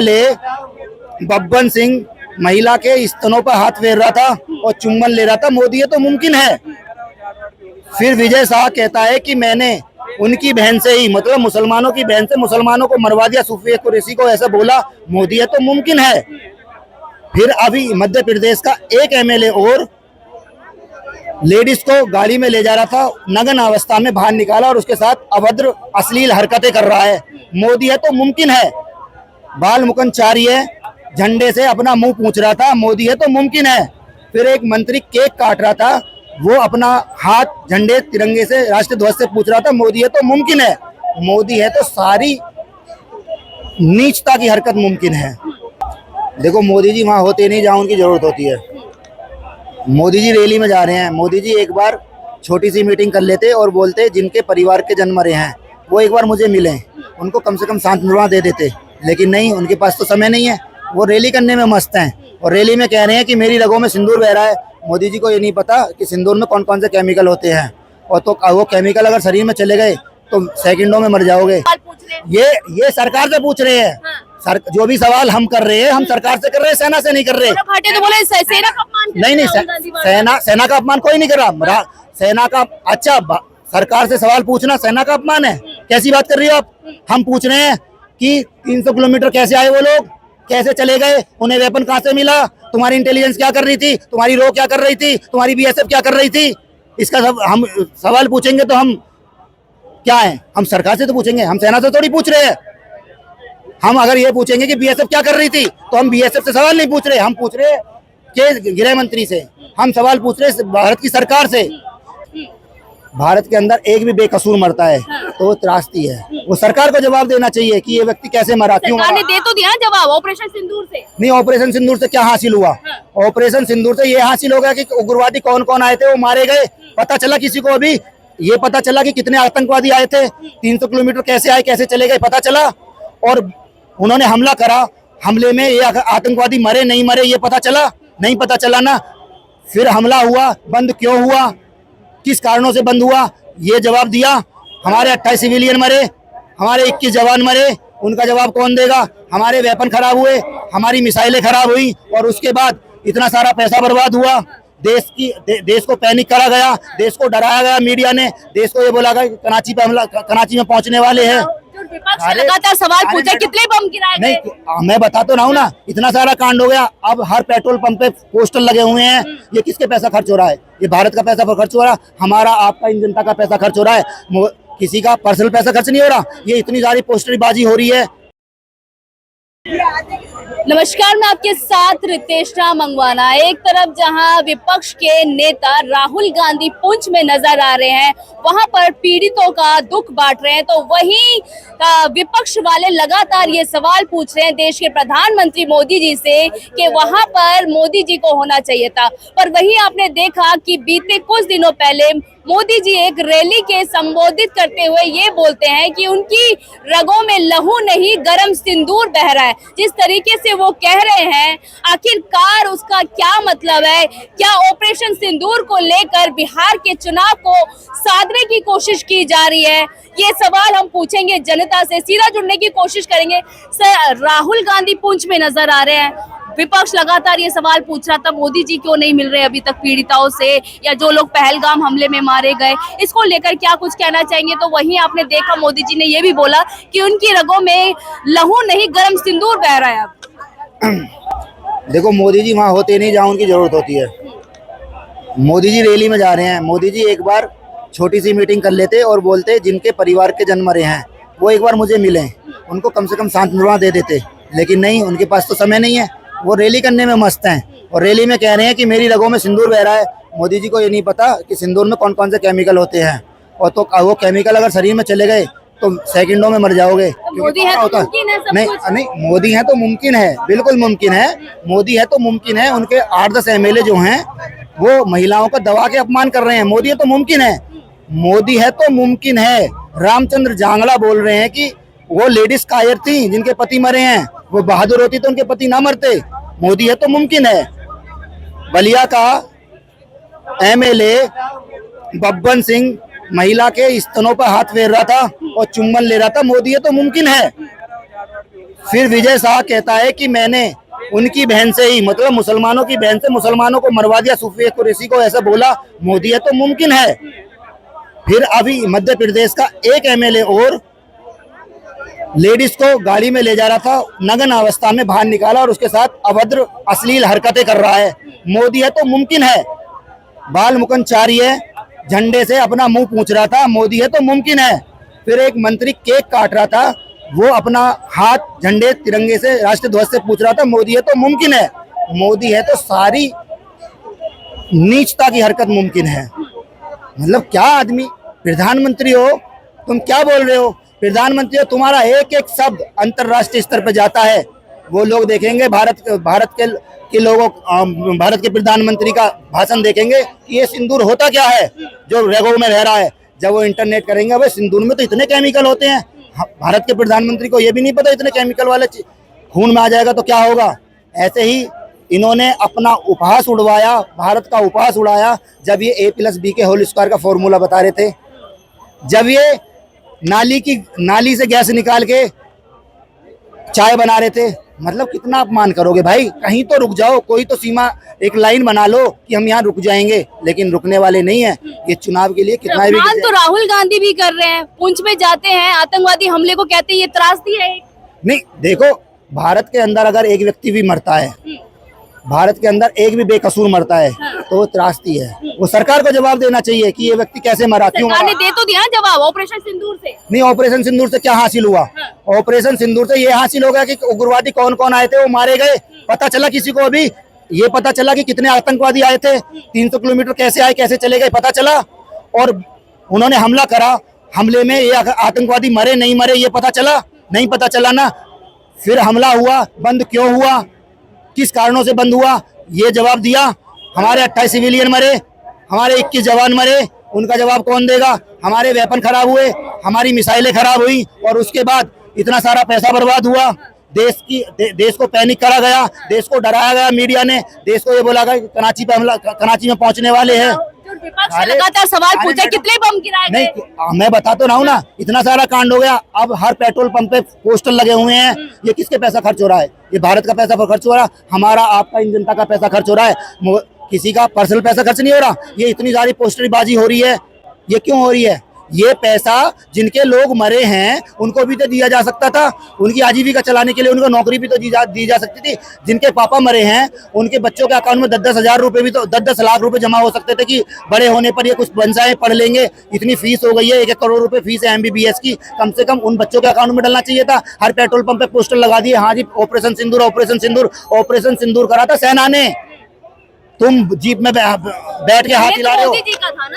ले बब्बन सिंह महिला के स्तनों पर हाथ फेर रहा था और चुम्बन ले रहा था, मोदी है तो मुमकिन है। फिर विजय शाह कहता है कि मैंने उनकी बहन से ही, मतलब मुसलमानों की बहन से मुसलमानों को मरवा दिया, सूफिया कुरैशी को ऐसा बोला, मोदी है तो मुमकिन है। फिर अभी मध्य प्रदेश का एक एमएलए और लेडीज को गाड़ी में ले जा रहा था, नग्न अवस्था में बाहर निकाला और उसके साथ अभद्र अश्लील हरकतें कर रहा है, मोदी है तो मुमकिन है। बाल मुकुंद चार्य झंडे से अपना मुंह पूछ रहा था, मोदी है तो मुमकिन है। फिर एक मंत्री केक काट रहा था, वो अपना हाथ झंडे तिरंगे से, राष्ट्रीय ध्वज से पूछ रहा था, मोदी है तो मुमकिन है। मोदी है तो सारी नीचता की हरकत मुमकिन है। देखो मोदी जी वहां होते नहीं जहां उनकी जरूरत होती है। मोदी जी रैली में जा रहे हैं, मोदी जी एक बार छोटी सी मीटिंग कर लेते और बोलते जिनके परिवार के जन मरे हैं वो एक बार मुझे मिलें, उनको कम से कम सांत्वना दे देते, लेकिन नहीं, उनके पास तो समय नहीं है। वो रैली करने में मस्त हैं और रैली में कह रहे हैं कि मेरी रगों में सिंदूर बह रहा है। मोदी जी को ये नहीं पता कि सिंदूर में कौन कौन से केमिकल होते हैं, और तो वो केमिकल अगर शरीर में चले गए तो सेकंडों में मर जाओगे। ये सरकार से पूछ रहे हैं। जो भी सवाल हम कर रहे हैं, हम सरकार से कर रहे हैं, सेना से नहीं कर रहे। तो बोले सेना का अपमान, नहीं, सेना का अपमान कोई नहीं कर रहा। सेना का, अच्छा, सरकार से सवाल पूछना सेना का अपमान है? कैसी बात कर रही हो आप? हम पूछ रहे हैं कि 300 किलोमीटर कैसे आए वो लोग, कैसे चले गए, उन्हें वेपन कहाँ से मिला, तुम्हारी इंटेलिजेंस क्या कर रही थी, तुम्हारी रो क्या कर रही थी, तुम्हारी बीएसएफ क्या कर रही थी? इसका सब हम सवाल पूछेंगे तो हम क्या है? हम सरकार से तो पूछेंगे, हम सेना से थोड़ी पूछ रहे हैं। हम अगर ये पूछेंगे कि बीएसएफ क्या कर रही थी तो हम बीएसएफ से सवाल नहीं पूछ रहे, हम पूछ रहे के गृह मंत्री से, हम सवाल पूछ रहे भारत की सरकार से। भारत के अंदर एक भी बेकसूर मरता है तो वो त्रासदी है, वो सरकार को जवाब देना चाहिए कि ये व्यक्ति कैसे मरा, क्यों मरा। दे तो दिया जवाब ऑपरेशन सिंदूर से। नहीं, ऑपरेशन सिंदूर से क्या हासिल हुआ? ऑपरेशन सिंदूर से ये हासिल हो गया कि उग्रवादी कौन कौन आए थे वो मारे गए, पता चला किसी को? अभी ये पता चला कि कितने आतंकवादी आए थे, 300 किलोमीटर कैसे आए, कैसे चले गए, पता चला? और उन्होंने हमला करा, हमले में ये आतंकवादी मरे नहीं मरे ये पता चला? नहीं पता चला ना। फिर हमला हुआ, बंद क्यों हुआ, किस कारणों से बंद हुआ, ये जवाब दिया। हमारे 28 सिविलियन मरे, हमारे 21 जवान मरे, उनका जवाब कौन देगा? हमारे वेपन खराब हुए, हमारी मिसाइलें खराब हुई और उसके बाद इतना सारा पैसा बर्बाद हुआ। देश को पैनिक करा गया, देश को डराया गया, मीडिया ने देश को ये बोला गया कि कराची पे हमला, कराची में पहुंचने वाले हैं। लगातार सवाल पूछा कितने बम गिराए गए? नहीं, मैं बता तो रहा हूँ ना, इतना सारा कांड हो गया। अब हर पेट्रोल पंप पे पोस्टर लगे हुए हैं, ये किसके पैसा खर्च हो रहा है? ये भारत का पैसा खर्च हो रहा है, हमारा आपका इन जनता का पैसा खर्च हो रहा है, किसी का पर्सनल पैसा खर्च नहीं हो रहा। ये इतनी सारी पोस्टरबाजी हो रही है। नमस्कार, मैं आपके साथ रितेशना मंगवाना। एक तरफ जहां विपक्ष के नेता राहुल गांधी पुंछ में नजर आ रहे हैं, वहां पर पीड़ितों का दुख बांट रहे हैं, तो वहीं विपक्ष वाले लगातार ये सवाल पूछ रहे हैं देश के प्रधानमंत्री मोदी जी से कि वहां पर मोदी जी को होना चाहिए था। पर वहीं आपने देखा कि बीते कुछ दिनों पहले मोदी जी एक रैली के संबोधित करते हुए ये बोलते हैं कि उनकी रगों में लहू नहीं गरम सिंदूर बह रहा है। जिस तरीके से वो कह रहे हैं, आखिरकार उसका क्या मतलब है? क्या ऑपरेशन सिंदूर को लेकर बिहार के चुनाव को साधने की कोशिश की जा रही है? ये सवाल हम पूछेंगे जनता से, सीधा जुड़ने की कोशिश करेंगे। सर, राहुल गांधी पुंछ में नजर आ रहे हैं, विपक्ष लगातार ये सवाल पूछ रहा था मोदी जी क्यों नहीं मिल रहे अभी तक पीड़िताओं से, या जो लोग पहलगाम हमले में मारे गए, इसको लेकर क्या कुछ कहना चाहेंगे? तो वहीं आपने देखा मोदी जी ने ये भी बोला कि उनकी रगों में लहू नहीं गरम सिंदूर बह रहा है। अब देखो मोदी जी वहां होते नहीं जहां उनकी जरूरत होती है। मोदी जी रैली में जा रहे हैं, मोदी जी एक बार छोटी सी मीटिंग कर लेते और बोलते जिनके परिवार के जन मरे हैं वो एक बार मुझे मिलें, उनको कम से कम सांत्वना दे देते, लेकिन नहीं, उनके पास तो समय नहीं है। वो रैली करने में मस्त हैं और रैली में कह रहे हैं कि मेरी रगों में सिंदूर बह रहा है। मोदी जी को ये नहीं पता कि सिंदूर में कौन कौन से केमिकल होते हैं, और तो वो केमिकल अगर शरीर में चले गए तो सेकंडों में मर जाओगे। मोदी है तो मुमकिन है सब कुछ। नहीं, मोदी है तो मुमकिन है, बिल्कुल मुमकिन है। मोदी है तो मुमकिन है। उनके 8-10 एमएलए जो हैं वो महिलाओं का दबा के अपमान कर रहे हैं। मोदी है तो मुमकिन है, मोदी है तो मुमकिन है। रामचंद्र जांगला बोल रहे हैं कि वो लेडीज कायर थी जिनके पति मरे हैं, वो बहादुर होती तो उनके पति ना मरते। मोदी है तो मुमकिन है। बलिया का एमएलए बब्बन सिंह महिला के स्तनों पर हाथ फेर रहा था और चुम्बन ले रहा था, मोदी है तो मुमकिन है। फिर विजय शाह कहता है कि मैंने उनकी बहन से ही, मतलब मुसलमानों की बहन से मुसलमानों को मरवा दिया, सूफिया कुरैशी को ऐसा बोला मोदी है तो मुमकिन है। फिर अभी मध्य प्रदेश का एक एमएलए और लेडीज को गाड़ी में ले जा रहा था, नग्न अवस्था में बाहर निकाला और उसके साथ अभद्र अश्लील हरकतें कर रहा है। मोदी है तो मुमकिन है। बाल मुकुंद चार्य झंडे से अपना मुंह पूछ रहा था, मोदी है तो मुमकिन है। फिर एक मंत्री केक काट रहा था, वो अपना हाथ झंडे तिरंगे से, राष्ट्रीय ध्वज से पूछ रहा था, मोदी है तो मुमकिन है। मोदी है तो सारी नीचता की हरकत मुमकिन है। मतलब क्या आदमी, प्रधानमंत्री हो तुम, क्या बोल रहे हो? प्रधानमंत्री हो, तुम्हारा एक एक शब्द अंतरराष्ट्रीय स्तर पर जाता है। वो लोग देखेंगे भारत के लोगों, भारत के प्रधानमंत्री का भाषण देखेंगे कि ये सिंदूर होता क्या है जो रगों में रह रहा है। जब वो इंटरनेट करेंगे, भाई सिंदूर में तो इतने केमिकल होते हैं, भारत के प्रधानमंत्री को ये भी नहीं पता इतने केमिकल वाले खून में आ जाएगा तो क्या होगा। ऐसे ही इन्होंने अपना उपहास उड़वाया, भारत का उपहास उड़ाया जब ये A+B के होल स्क्वायर का फॉर्मूला बता रहे थे, जब ये नाली से गैस निकाल के चाय बना रहे थे। मतलब कितना अपमान करोगे भाई, कहीं तो रुक जाओ, कोई तो सीमा, एक लाइन बना लो कि हम यहाँ रुक जाएंगे, लेकिन रुकने वाले नहीं है। ये चुनाव के लिए कितना भी अपमान तो राहुल गांधी भी कर रहे हैं, पुंछ में जाते हैं, आतंकवादी हमले को कहते हैं ये त्रासदी है। नहीं देखो, भारत के अंदर अगर एक व्यक्ति भी मरता है, भारत के अंदर एक भी बेकसूर मरता है तो वो त्रासदी है। वो सरकार को जवाब देना चाहिए कि ये व्यक्ति कैसे मरा, क्यों मरा। सरकार ने दे तो दिया जवाब ऑपरेशन सिंदूर से। नहीं, ऑपरेशन सिंदूर से क्या हासिल हुआ? ऑपरेशन सिंदूर से ये हासिल हो गया कि उग्रवादी कौन कौन आए थे वो मारे गए। पता चला किसी को? अभी ये पता चला कि कितने आतंकवादी आए थे, 300 किलोमीटर कैसे आए, कैसे चले गए, पता चला। और उन्होंने हमला करा, हमले में ये आतंकवादी मरे नहीं मरे ये पता चला? नहीं पता चला ना। फिर हमला हुआ, बंद क्यों हुआ, किस कारणों से बंद हुआ, ये जवाब दिया। हमारे 28 सिविलियन मरे, हमारे 21 जवान मरे, उनका जवाब कौन देगा? हमारे वेपन खराब हुए, हमारी मिसाइलें खराब हुई और उसके बाद इतना सारा पैसा बर्बाद हुआ। देश को पैनिक करा गया, देश को डराया गया मीडिया ने, देश को ये बोला गया कि कराची में पहुंचने वाले हैं। विपक्ष ने लगातार सवाल पूछा कितने बम गिराए गए? नहीं, मैं बता तो रहा हूँ ना, इतना सारा कांड हो गया। अब हर पेट्रोल पंप पे पोस्टर लगे हुए हैं। ये किसके पैसा खर्च हो रहा है? ये भारत का पैसा खर्च हो रहा है, हमारा आपका इन जनता का पैसा खर्च हो रहा है, किसी का पर्सनल पैसा खर्च नहीं हो रहा। ये इतनी सारी पोस्टरबाजी हो रही है, ये क्यों हो रही है? ये पैसा जिनके लोग मरे हैं उनको भी तो दिया जा सकता था, उनकी आजीविका चलाने के लिए उनको नौकरी भी तो दी जा सकती थी। जिनके पापा मरे हैं उनके बच्चों के अकाउंट में 10-10 हजार रुपए भी तो 10-10 लाख रुपए जमा हो सकते थे कि बड़े होने पर ये कुछ बन जाए, पढ़ लेंगे। इतनी फीस हो गई है, 1-1 करोड़ रुपए फीस है MBBS की, कम से कम उन बच्चों के अकाउंट में डलना चाहिए था। हर पेट्रोल पंप पे पोस्टर लगा दिए, हाँ जी ऑपरेशन सिंदूर, ऑपरेशन सिंदूर। ऑपरेशन सिंदूर करा था सेना ने, तुम जीप में बैठ के हाथ हिला रहे हो।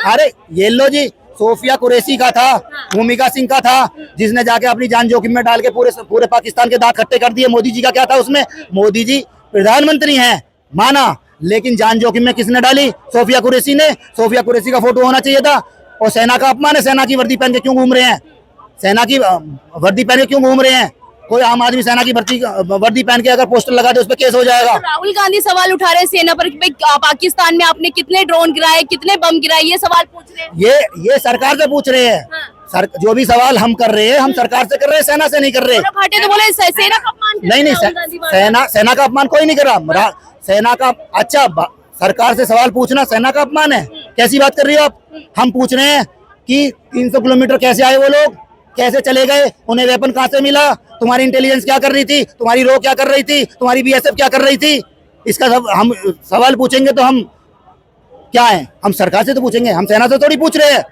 अरे ये लो जी, सोफिया कुरैशी का था, भूमिका सिंह का था, जिसने जाके अपनी जान जोखिम में डाल के पूरे पाकिस्तान के दांत खट्टे कर दिए। मोदी जी का क्या था उसमें? मोदी जी प्रधानमंत्री हैं माना, लेकिन जान जोखिम में किसने डाली? सोफिया कुरैशी ने। सोफिया कुरैशी का फोटो होना चाहिए था। और सेना का अपमान है, सेना की वर्दी पहन के क्यों घूम रहे हैं? सेना की वर्दी पहन के क्यों घूम रहे हैं? कोई आम आदमी सेना की वर्दी पहन के अगर पोस्टर लगा दे उस पर केस हो जाएगा। तो राहुल गांधी सवाल उठा रहे हैं सेना पर कि भाई पाकिस्तान में आपने कितने ड्रोन गिराए, कितने बम गिराए, ये सवाल पूछ रहे हैं। ये सरकार से पूछ रहे हैं। जो भी सवाल हम कर रहे हैं हम सरकार से कर रहे हैं, सेना से नहीं कर रहे। भाटे तो बोले सेना का अपमान कर रहे हैं। नहीं, सेना का अपमान कोई नहीं कर रहा। सेना का, अच्छा सरकार से सवाल पूछना सेना का अपमान है? कैसी बात कर रही हो आप? हम पूछ रहे हैं कि 300 किलोमीटर कैसे आए वो लोग, कैसे चले गए, उन्हें वेपन कहाँ से मिला, तुम्हारी इंटेलिजेंस क्या कर रही थी, तुम्हारी रो क्या कर रही थी, तुम्हारी BSF क्या कर रही थी? इसका सब हम सवाल पूछेंगे तो हम क्या हैं? हम सरकार से तो पूछेंगे, हम सेना से थोड़ी पूछ रहे हैं।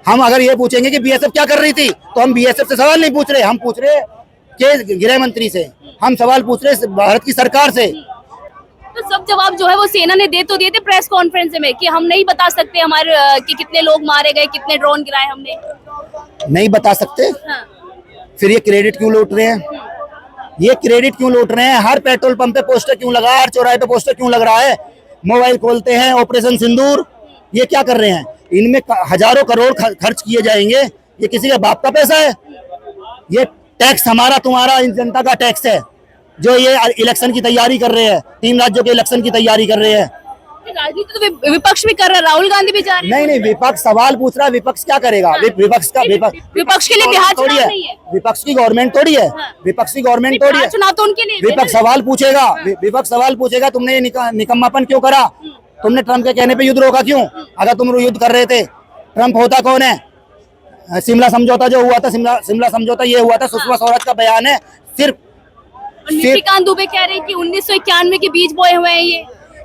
हम अगर ये पूछेंगे कि BSF क्या कर रही थी तो हम BSF से सवाल नहीं पूछ रहे, हम पूछ रहे के गृह मंत्री से, हम सवाल पूछ रहे भारत की सरकार से। तो सब जवाब जो है वो सेना ने दे तो दिए थे प्रेस कॉन्फ्रेंस में कि हम नहीं बता सकते हमारे कि कितने लोग मारे गए, कितने ड्रोन गिराए हमने। नहीं बता सकते? हाँ। फिर ये क्रेडिट क्यों लूट रहे हैं? ये क्रेडिट क्यों लूट रहे हैं? हर पेट्रोल पंप पे पोस्टर क्यों लगा, हर चौराहे पे पोस्टर क्यों लग रहा है? मोबाइल खोलते हैं ऑपरेशन सिंदूर, ये क्या कर रहे हैं? इनमें हजारों करोड़ खर्च किए जाएंगे, ये किसी के बाप का पैसा है? ये टैक्स हमारा तुम्हारा इन जनता का टैक्स है जो ये इलेक्शन की तैयारी कर रहे हैं, 3 राज्यों के इलेक्शन की तैयारी कर रहे हैं। राजनीति तो विपक्ष भी कर रहा है, राहुल गांधी भी जा रहे हैं। नहीं नहीं, विपक्ष सवाल पूछ रहा है, विपक्ष क्या करेगा? विपक्ष के लिए बिहार थोड़ी चुनाव है, नहीं है। विपक्ष की गवर्नमेंट थोड़ी है, विपक्ष की गवर्नमेंट थोड़ी बिहार है। चुनाव तो उनके लिए भी है विपक्ष ना। सवाल पूछेगा, विपक्ष सवाल पूछेगा तुमने ये निकम्मापन क्यों करा? तुमने ट्रम्प के कहने पे युद्ध रोका क्यों? अगर तुम युद्ध कर रहे थे, ट्रम्प होता कौन है? शिमला समझौता जो हुआ था, शिमला समझौता ये हुआ था, सुषमा स्वराज का बयान है। सिर्फ निशिकांत दुबे कह रहे हैं कि 1991 के बीज बोए हुए हैं ये।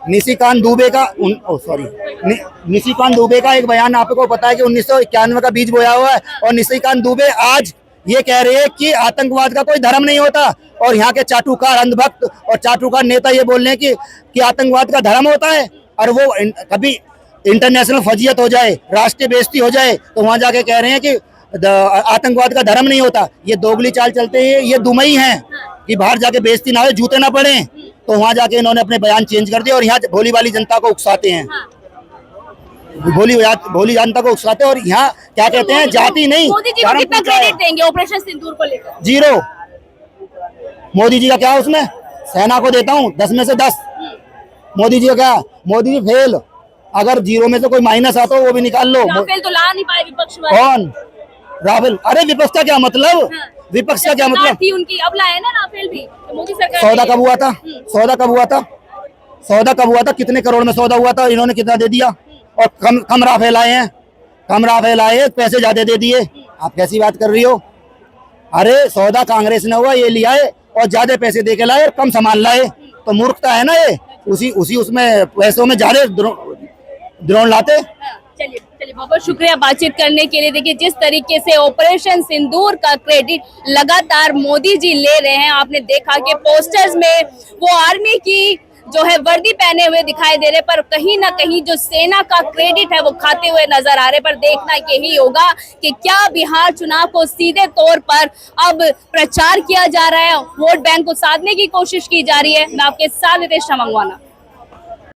निशिकांत दुबे का निशिकांत दुबे का एक बयान आपको पता है कि 1991 का बीज बोया हुआ है। और निशिकांत दुबे आज ये कह रहे हैं कि आतंकवाद का कोई धर्म नहीं होता। और यहाँ के चाटुकार अंधभक्त और चाटुकार नेता ये बोल रहे हैं कि आतंकवाद का धर्म होता है। और वो कभी इंटरनेशनल फजीयत हो जाए, राष्ट्रीय बेइज्जती हो जाए, तो वहां जाके कह रहे हैं कि आतंकवाद का धर्म नहीं होता। ये दोगली चाल चलते हैं, ये दुमई हैं कि बाहर जाके बेइज्जती ना हो, जूते ना पड़े। तो वहां जाके इन्होंने अपने बयान चेंज कर दिए और यहाँ भोली वाली जनता को उकसाते हैं। भोली जनता को उकसाते हैं। और यहाँ क्या कहते हैं, जाति नहीं, मोदी जी को कितना क्रेडिट देंगे ऑपरेशन सिंदूर को लेकर? 0। मोदी जी का क्या उसमें? सेना को देता हूँ 10 में से 10। मोदी जी का क्या? मोदी जी फेल। अगर 0 में से कोई माइनस आता हो वो भी निकाल लो। राफेल तो ला नहीं पाए विपक्ष वाले। कौन? राफेल? अरे विपक्ष का क्या मतलब? विपक्ष का क्या मतलब? थी उनकी, अब लाए ना राफेल भी, तो मोदी सरकार। सौदा कब हुआ था? सौदा कब हुआ था? सौदा कब हुआ था? कितने करोड़ में सौदा हुआ था? इन्होंने कितना दे दिया? और कम राफेल आए हैं, कम राफेल आए, पैसे ज्यादा दे दिए। आप कैसी बात कर रही हो? अरे सौदा कांग्रेस ने हुआ, ये लिया है और ज्यादा पैसे दे के लाए और कम सामान लाए। तो मूर्खता है ना ये। उसी उसमें पैसों में ज्यादा ड्रोन लाते। चलिए चलिए, बहुत बहुत शुक्रिया बातचीत करने के लिए। देखिए जिस तरीके से ऑपरेशन सिंदूर का क्रेडिट लगातार मोदी जी ले रहे हैं, आपने देखा कि पोस्टर्स में वो आर्मी की जो है वर्दी पहने हुए दिखाई दे रहे, पर कहीं ना कहीं जो सेना का क्रेडिट है वो खाते हुए नजर आ रहे। पर देखना यही होगा कि क्या बिहार चुनाव को सीधे तौर पर अब प्रचार किया जा रहा है, वोट बैंक को साधने की कोशिश की जा रही है। मैं आपके साथ नितेश मंगवाना।